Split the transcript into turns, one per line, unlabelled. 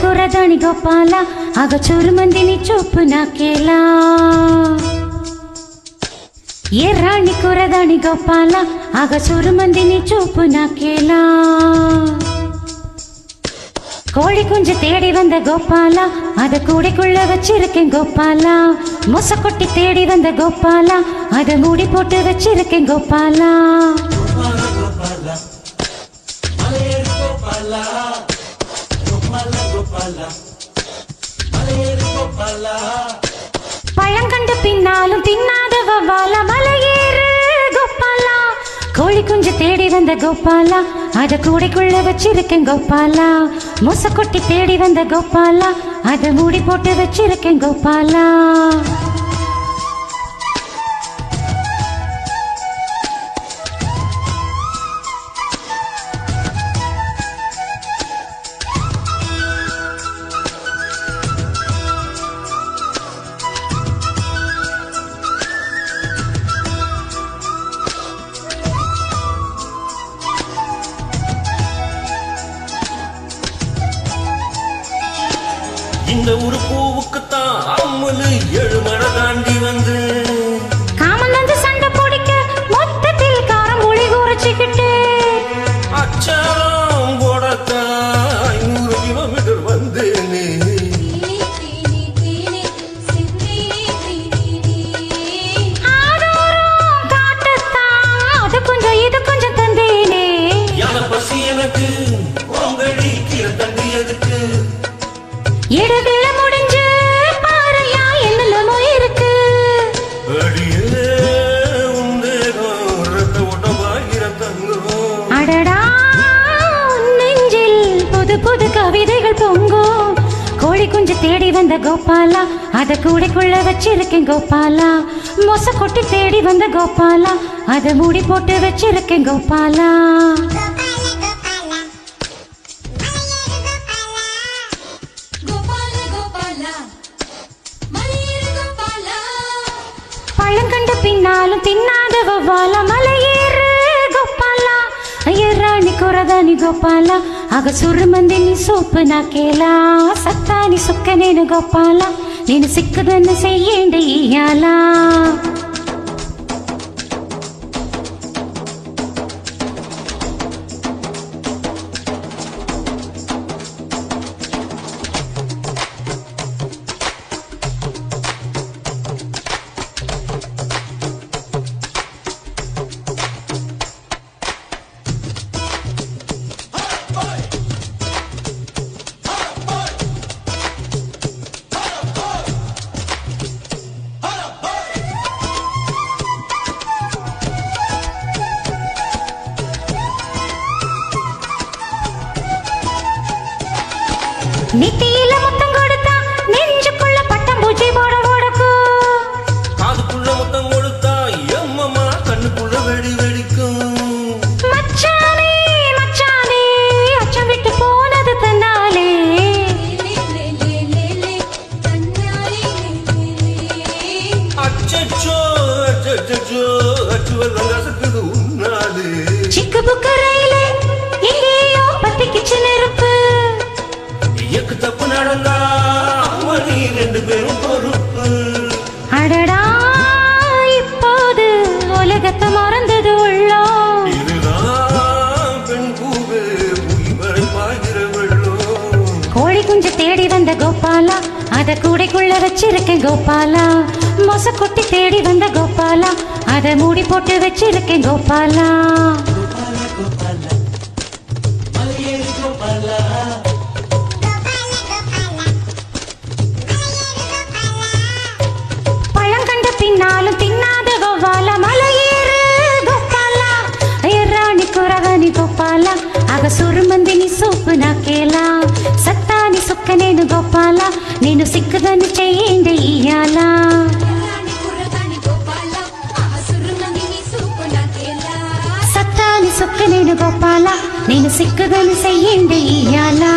కురదాని గోపాల ఆగ చూరు మందిని చూపు నాకేలా ఎర్రాణి కురదాని గోపాల ఆగ చూరు మందిని చూపు నాకేలా கோழி குஞ்சு தேடி வந்த கோபாலா அத கூடைக்குள்ள வச்சிருக்கேன் கோபாலா மொச கொட்டி தேடி வந்த கோபாலா அத மூடி போட்டு வச்சிருக்கேன் கோபாலா பழம் கண்டு பின்னாலும் தின்னாத வவ்வால மலையேறு கோபாலா கோழி குஞ்சு தேடி வந்த கோபாலா அத கூடைக்குள்ள வச்சிருக்கேன் கோபாலா மொச கொட்டி தேடி வந்த கோபாலா அத மூடி போட்டு வச்சிருக்கேன் கோபாலா
இந்த ஒரு பூவுக்குத்தான் அம்மலு 7 மணி தாண்டி வந்து
காமன் வந்து சண்டை பிடிக்க மொத்தத்தில் காரம் மொழி குறைச்சிக்கிட்டு
அச்சாரம் போடத்தான் 500 கிலோமீட்டர் வந்தேனே
அது கொஞ்சம் இது கொஞ்சம் தந்தேனே
யானை பசி எனக்கு பொங்கடி கீரை தண்டி எதுக்கு
இடவேள முடிஞ்சு பாறையா என்னலமோ இருக்கு
அடியே உந்தேகம் ரத்த ஓட்டமாகிற தங்கம்
அடடா நெஞ்சில் புது புது கவிதைகள் பொங்கும் கோழி குஞ்சு தேடி வந்த கோபாலா அத கூடைக்குள்ள வச்சிருக்கேன் கோபாலா மொச கொட்டி தேடி வந்த கோபாலா அத மூடி போட்டு வச்சிருக்கேன் கோபாலா பழம் கண்டு பின்னாலும் தின்னாத வவ்வால மலையேறு கோபாலா ఎర్రాణి కురదాని గోపాల ఆగ సుర్రు మందిని సూపు నాకేలా సత్తాని సుక్క నేను గోపాల నేను సిక్కుదన్ను చెయ్యండి ఇయ్యాలా நித்தியில முத்தம் கொடுத்தா நெஞ்சுக்குள்ள பட்டம் பூச்சி போட ஓடக்கும்
காதுக்குள்ள முத்தம் கொடுத்தா எம்மம்மா கண்ணுக்குள்ள வெடி வெடிக்கும்
மச்சானே மச்சானே அச்சம் விட்டு போனது தன்னாலே
அச்சச்சோ அச்சச்சோ அச்சுவெல்லாம் கசக்குது உன்னாது
சிக்கு புக்கு ரயிலே எங்கேயோ பத்திக்கிச்சு நெருப்பு
எக்கு தப்பு நடந்தா மணி 2 பேரும் பொறுப்பு
அடடா இப்போது உலகத்தை மறந்தது உள்ளோம்
இதுதான் பெண் பூவே உயிரை பாய்கிற வெள்ளம்
கோழி குஞ்சு தேடி வந்த கோபாலா அத கூடைக்குள்ள வச்சிருக்கேன் கோபாலா மொச கொட்டி தேடி வந்த கோபாலா அத மூடி போட்டு வச்சிருக்கேன் கோபாலா பழம் கண்ட பின்னாலும் தின்னாத வவ்வால மலையேறு கோபாலா ఎర్రాణి కురదాని గోపాల ఆగ సుర్రు మందిని సూపు నాకేలా సత్తాని సుక్క నేను గోపాల నేను సిక్కుదని చెయ్యండి ఇయ్యాలా సత్తాని సుక్క నేను గోపాల నేను సిక్కుదని చెయ్యండి ఇయ్యాలా